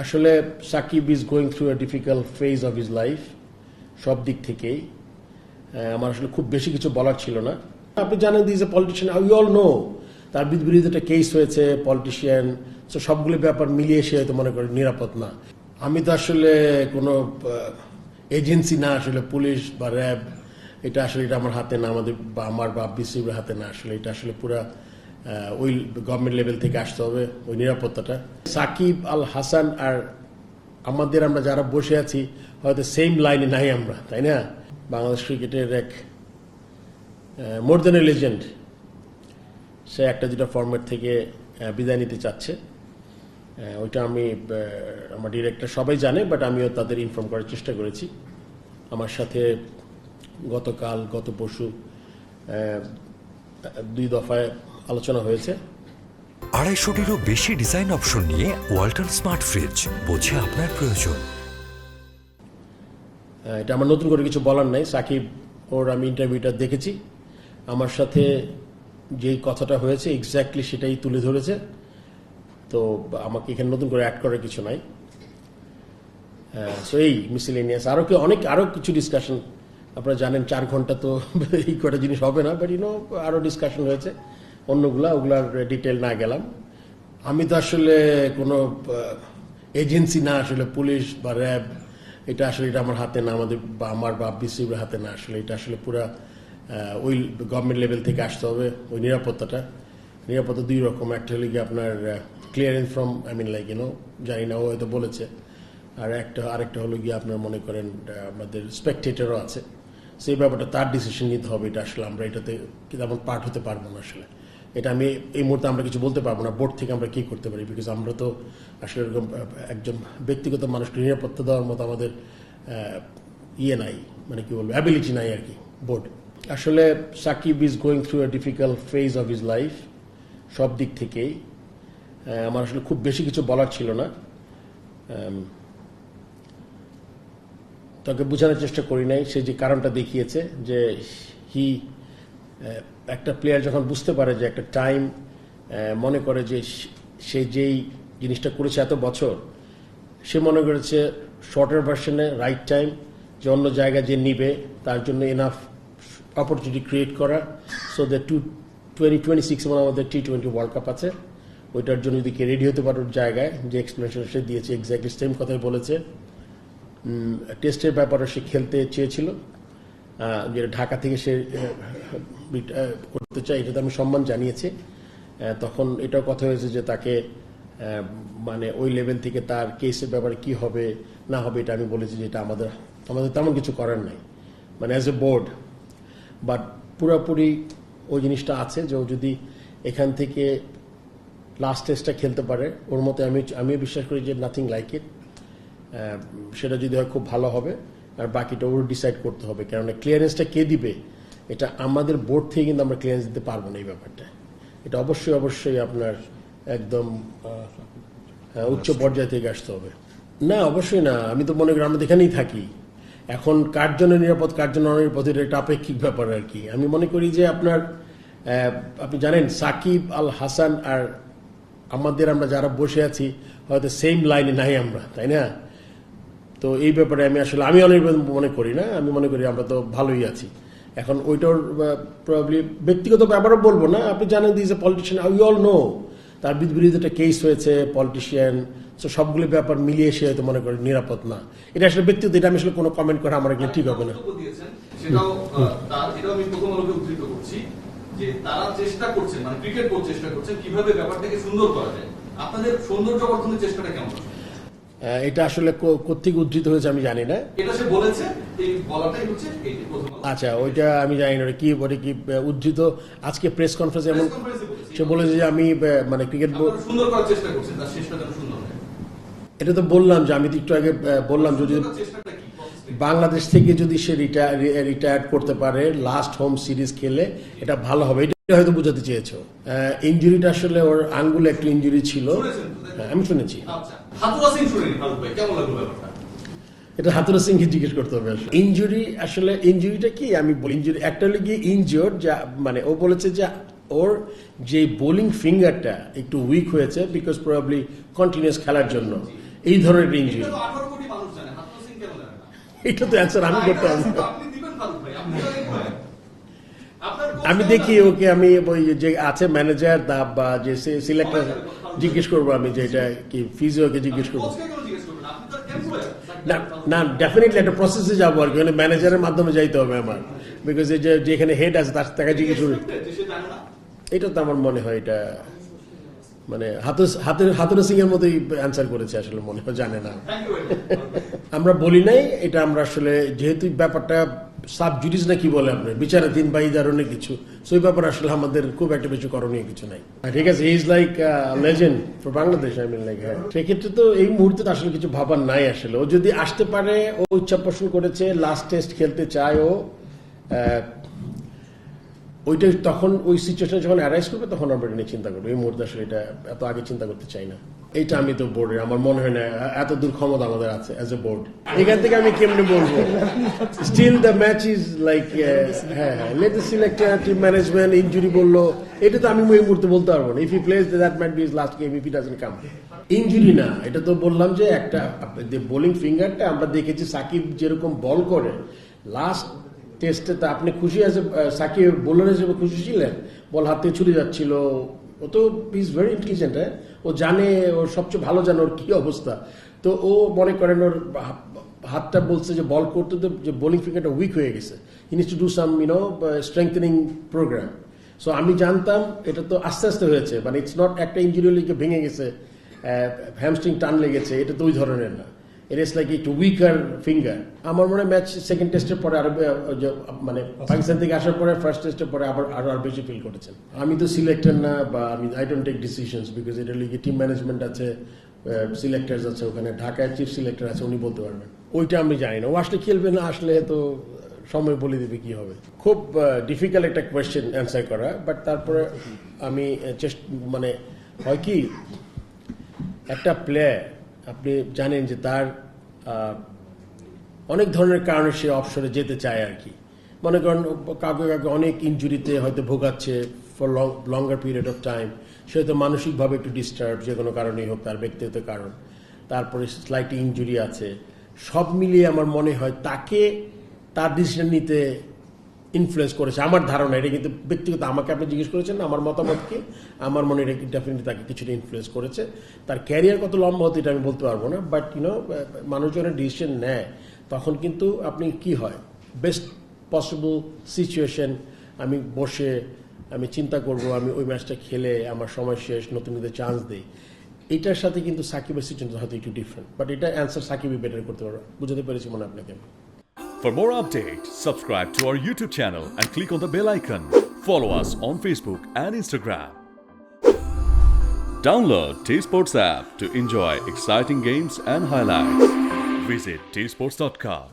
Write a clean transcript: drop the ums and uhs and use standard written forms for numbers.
আসলে Shakib is going through a difficult phase of his life, সব দিক থেকেই। আমার আসলে খুব বেশি কিছু বলার ছিল না। আপনি জানেন this a politician, we all know তার বিরুদ্ধে একটা কেস হয়েছে, পলিটিশিয়ান, তো সবগুলো ব্যাপার মিলিয়ে সে হয়তো মনে করে নিরাপদ না। আমি তো আসলে কোনো এজেন্সি না, আসলে পুলিশ বা র্যাব, এটা আসলে এটা আমার হাতে না, আমার বা বিসিবির হাতে না। আসলে এটা আসলে পুরা ওই গভর্নমেন্ট লেভেল থেকে আসতে হবে ওই নিরাপত্তাটা। সাকিব আল হাসান আর আমরা যারা বসে আছি হয়তো সেম লাইনে নাই আমরা, তাই না? বাংলাদেশ ক্রিকেটের এক মোর দ্যান এ লেজেন্ড, সে একটা দুটা ফরম্যাট থেকে বিদায় নিতে চাচ্ছে। ওইটা আমার ডিরেক্টর সবাই জানে, বাট আমিও তাদের ইনফর্ম করার চেষ্টা করেছি। আমার সাথে গত পরশু 2 দফায় আলোচনা হয়েছে। 250-টিরও বেশি ডিজাইন অপশন নিয়ে ওয়ালটন স্মার্ট ফ্রিজ, বোঝে আপনার প্রয়োজন। এটা আমার নতুন করে কিছু বলার নাই। সাকিব আমি ইন্টারভিউটা দেখেছি, আমার সাথে যেই কথাটা হয়েছে এক্স্যাক্টলি সেটাই তুলে ধরেছে। তো আমাকে এখানে নতুন করে অ্যাড করার কিছু নাই। সো এই মিসেলেনিয়াস আরো কিছু ডিসকাশন, আপনারা জানেন 4 ঘন্টা তো এই কটা জিনিস হবে না, বাট আরো ডিসকাশন হয়েছে ওগুলার ডিটেল না গেলাম। আমি তো আসলে কোনো এজেন্সি না, আসলে পুলিশ বা র্যাব, এটা আসলে এটা আমার হাতে না, আমার বা বিসিবির হাতে না। আসলে এটা আসলে পুরা ওই গভর্নমেন্ট লেভেল থেকে আসতে হবে ওই নিরাপত্তা 2 রকম। একটা হলো গিয়ে আপনার ক্লিয়ারেন্স ফ্রম জানি না, ও হয়তো বলেছে। আর আরেকটা হলো গিয়ে আপনার মনে করেন আমাদের স্পেকটেটরও আছে, সেই ব্যাপারটা তার ডিসিশন নিতে হবে। এটা আসলে আমরা এটাতে তেমন পার্ট হতে পারবো না। আসলে এটা আমি এই মুহূর্তে আমরা কিছু বলতে পারবো না বোর্ড থেকে আমরা কি করতে পারি, বিকজ আমরা তো আসলে এরকম একজন ব্যক্তিগত মানুষকে নিরাপত্তা দেওয়ার মতো আমাদের নাই, মানে কি বলবো, অ্যাবিলিটি নাই আর কি বোর্ড। আসলে Shakib is going through a difficult phase of his life, সব দিক থেকেই। আমার আসলে খুব বেশি কিছু বলার ছিল না। তাকে বোঝানোর চেষ্টা করি নাই। সে যে কারণটা দেখিয়েছে যে একটা প্লেয়ার যখন বুঝতে পারে যে একটা টাইম মনে করে যে সে যেই জিনিসটা করেছে এত বছর, সে মনে করেছে শর্টার ভার্সনে রাইট টাইম, যে অন্য জায়গায় যে নিবে তার জন্য এনাফ অপরচুনিটি ক্রিয়েট করা। সো দ্য 2026 আমাদের T20 ওয়ার্ল্ড কাপ আছে, ওইটার জন্য যদি কে রেডি হতে পারে জায়গায়, যে এক্সপ্লেনেশন সে দিয়েছে এক্স্যাক্টলি সেম কথাই বলেছে। টেস্টের ব্যাপারে সে খেলতে চেয়েছিল, যেটা ঢাকা থেকে সে করতে চায়, এটাতে আমি সম্মান জানিয়েছি। তখন এটাও কথা হয়েছে যে তাকে মানে ওই লেভেল থেকে তার কেসের ব্যাপারে কি হবে না হবে এটা আমি বলেছি যে এটা আমাদের তেমন কিছু করার নাই, মানে অ্যাজ এ বোর্ড। বাট পুরোপুরি ওই জিনিসটা আছে যে ও যদি এখান থেকে লাস্ট টেস্টটা খেলতে পারে, ওর মতে আমিও বিশ্বাস করি যে নাথিং লাইক ইট। সেটা যদি হয় খুব ভালো হবে, আর বাকিটা ওর ডিসাইড করতে হবে। কেননা ক্লিয়ারেন্সটা কে দিবে, এটা আমাদের বোর্ড থেকে কিন্তু আমরা ক্লিয়ারেন্স দিতে পারবো না। এই ব্যাপারটা এটা অবশ্যই আপনার একদম উচ্চ পর্যায় থেকে আসতে হবে। না, অবশ্যই না। আমি তো মনে করি আমরা এখানেই থাকি। এখন কার জন্য নিরাপদ কার জন্য অনিরাপদ, এটা একটা আপেক্ষিক ব্যাপার আর কি। আমি মনে করি যে আপনি জানেন সাকিব আল হাসান আর আমরা যারা বসে আছি হয়তো সেম লাইনে নাই আমরা, তাই না? তো এই ব্যাপারে আমি অনিরাপদ মনে করি না। আমি মনে করি আমরা তো ভালোই আছি। এখন ওইটার প্রবাবলি ব্যক্তিগত ব্যাপারও বলবো না। আপনি জানেন this a politician, we all know তার বিরুদ্ধে একটা কেস হয়েছে, পলিটিশিয়ান, তো সবগুলো ব্যাপার মিলিয়ে সে হয়তো মনে করে নিরাপদ না। এটা আসলে ব্যক্তিগত, এটা আমি আসলে কোনো কমেন্ট করা আমার এখানে ঠিক হবে না। যে তারা চেষ্টা করছেন, মানে ক্রিকেট বোর্ড চেষ্টা করছেন কিভাবে ব্যাপারটাকে সুন্দর করা যায়। আপনাদের সৌন্দর্য বর্ধনের চেষ্টাটা কেমন? এটা আসলে কোত্থেকে উদ্ধৃত হয়েছে আমি জানি না। এটা সে বলেছে, এই বলাটাই হচ্ছে এইটা প্রথম। আচ্ছা, ওইটা আমি জানি না কি উদ্ধৃত। আজকে প্রেস কনফারেন্সে এমন সে বলেছে যে আমি মানে ক্রিকেট বোর্ড সুন্দর করার চেষ্টা করছেন, তার শেষটা যেন সুন্দর হয়। এটা তো বললাম যে আমি তো একটু আগে বললাম যদি বাংলাদেশ থেকে যদি সে রিটায়ার করতে পারে লাস্ট হোম সিরিজ খেলে এটা ভালো হবে, এটা হয়তো বোঝাতে চেয়েছো। ইনজুরিটা আসলে ওর আঙ্গুলে একটু ইনজুরি ছিল, আমি শুনেছি। এটা হাতুরা সিংকে জিজ্ঞেস করতে হবে। ইনজুরিটা কি আমি বলি, একটা হলে গিয়ে ইনজিওর্ড, যা মানে ও বলেছে যে ওর যে বোলিং ফিঙ্গারটা একটু উইক হয়েছে বিকজ প্রবাবলি কন্টিনিউয়াস খেলার জন্য। এই ধরনের ইঞ্জুরি, এটা তো 18 কোটি মানুষ জানে, হাতরা সিং কেন জানে না? এটা তো অ্যান্সার আমি করতে পারবো না। আপনি দিবেন ফারুক ভাই, আপনি তো এগোয়। আপনার coach আমি কেন দেখি জানে? ওকে, আমি ওই যে আছে ম্যানেজার বা যে সিলেক্টর জিজ্ঞেস করবো, আমি যে এটা কি ফিজিওকে জিজ্ঞেস করবো। কোচকে কেন জিজ্ঞেস করবেন? আপনি তো এমপ্লয়ার। না না, ডেফিনেটলি একটা প্রসেসে যাবো আর কি, মানে ম্যানেজারের মাধ্যমে যাইতে হবে আমার, বিকজ এই যে যেখানে হেড আছে তাকে জিজ্ঞেস করবো। সে জানে না। এটা তো আমার মনে হয় এটা মানে হাতুরা সিং এর মতোই অ্যান্সার করেছে আসলে, মনে হয় জানে না। থ্যাংক ইউ ভাই। আমরা বলি নাই এটা, আমরা আসলে যেহেতু ব্যাপারটা সাব জুডিস না কি বলে আপনার বিচারাধীন বা এই ধরনের কিছু, সেই ব্যাপারে আসলে আমাদের খুব একটা বেশি করণীয় কিছু নাই। ঠিক আছে, he is like legend for Bangladesh, I mean like, হ্যাঁ সেক্ষেত্রে তো এই মুহূর্তে তো আসলে কিছু ভাবার নাই আসলে। ও যদি আসতে পারে, ও ইচ্ছা পোষণ করেছে, লাস্ট টেস্ট খেলতে চায় ও, ওইটা তখন ওই সিচুয়েশন যখন অ্যারাইজ করবে তখন আমরা এটা নিয়ে চিন্তা করবো। এই মুহূর্তে আসলে এটা এত আগে চিন্তা করতে চাই না। এইটা আমি তো বোর্ডের, আমার মনে হয় না এত দূর ক্ষমতা আমাদের আছে অ্যাজ এ বোর্ড। এখান থেকে আমি কেমনে বলবো, still the match is like, হ্যাঁ let the selector, team management, injury বললো, এটা তো আমি এই মুহূর্তে বলতে পারবো না। If he plays that might be his last game, if he doesn't come. Injury না, এটা তো বললাম যে একটা বোলিং ফিঙ্গারটা আমরা দেখেছি সাকিব যেরকম বল করে লাস্ট টেস্টে, তা আপনি খুশি আছে সাকিব বোলার হিসেবে খুশি ছিলেন? বল হাত থেকে ছুটে যাচ্ছিল, ও তো ইজ ভেরি ইন্টেলিজেন্ট, হ্যাঁ ও জানে, ওর সবচেয়ে ভালো জানে ওর কি অবস্থা। তো ও মনে করেন ওর হাতটা বলছে যে বল করতে তো যে বোলিং ফিঙ্গারটা উইক হয়ে গেছে, he needs to do some strengthening programme. So আমি জানতাম এটা তো আস্তে আস্তে হয়েছে, মানে ইটস নট একটা ইঞ্জুরি লিগে ভেঙে গেছে, হ্যামস্ট্রিং টান লেগেছে, এটা তো ওই ধরনের না। ইট ইজ লাইক একটু উইকার ফিঙ্গার। আমার মনে হয় ম্যাচ সেকেন্ড টেস্টের পরে আরো মানে পাকিস্তান থেকে আসার পরে ফার্স্ট টেস্টের পরে আবার আরো বেশি ফিল করেছেন। আমি তো সিলেক্টর না, বা আমি I don't take decisions, because এটা লিগে টিম ম্যানেজমেন্ট আছে, সিলেক্টার্স আছে, ওখানে ঢাকায় চিফ সিলেক্টর আছে, উনি বলতে পারবেন। ওইটা আমি জানি না, ও আসলে খেলবে না, আসলে তো সময় বলে দেবে কি হবে। খুব ডিফিকাল্ট একটা কোয়েশ্চেন অ্যান্সার করা, বাট তারপরে আমি মানে হয় কি, একটা প্লেয়ার আপনি জানেন যে তার অনেক ধরনের কারণে সে অবসরে যেতে চায় আর কি। মনে করেন কাউকে অনেক ইনজুরিতে হয়তো ভোগাচ্ছে for longer period of time, সে হয়তো মানসিকভাবে একটু ডিস্টার্ব, যে কোনো কারণেই হোক, তার ব্যক্তিগত কারণ, তারপরে স্লাইট ইনজুরি আছে, সব মিলিয়ে আমার মনে হয় তাকে তার ডিসিশন নিতে ইনফ্লুয়েন্স করেছে আমার ধারণা। এটা কিন্তু ব্যক্তিগত, আমাকে আপনি জিজ্ঞেস করেছেন আমার মতামত কি, আমার মনে এটা ডেফিনেটলি তাকে কিছুটা ইনফ্লুয়েন্স করেছে। তার ক্যারিয়ার কত লম্বা হতো এটা আমি বলতে পারবো না, বাট মানুষজনের ডিসিশন নেয় তখন কিন্তু আপনি কি হয়, বেস্ট পসিবল সিচুয়েশন আমি বসে আমি চিন্তা করব, আমি ওই ম্যাচটা খেলে আমার সময় শেষ, নতুনদের চান্স দিই। এটার সাথে কিন্তু সাকিবের সিচুয়েশন হয়তো একটু ডিফারেন্ট, বাট এটা অ্যান্সার সাকিবই বেটার করতে পারবো। বুঝতে পেরেছি মনে আপনাকে। For more updates, subscribe to our YouTube channel and click on the bell icon. Follow us on Facebook and Instagram. Download T-Sports app to enjoy exciting games and highlights. Visit tsports.com.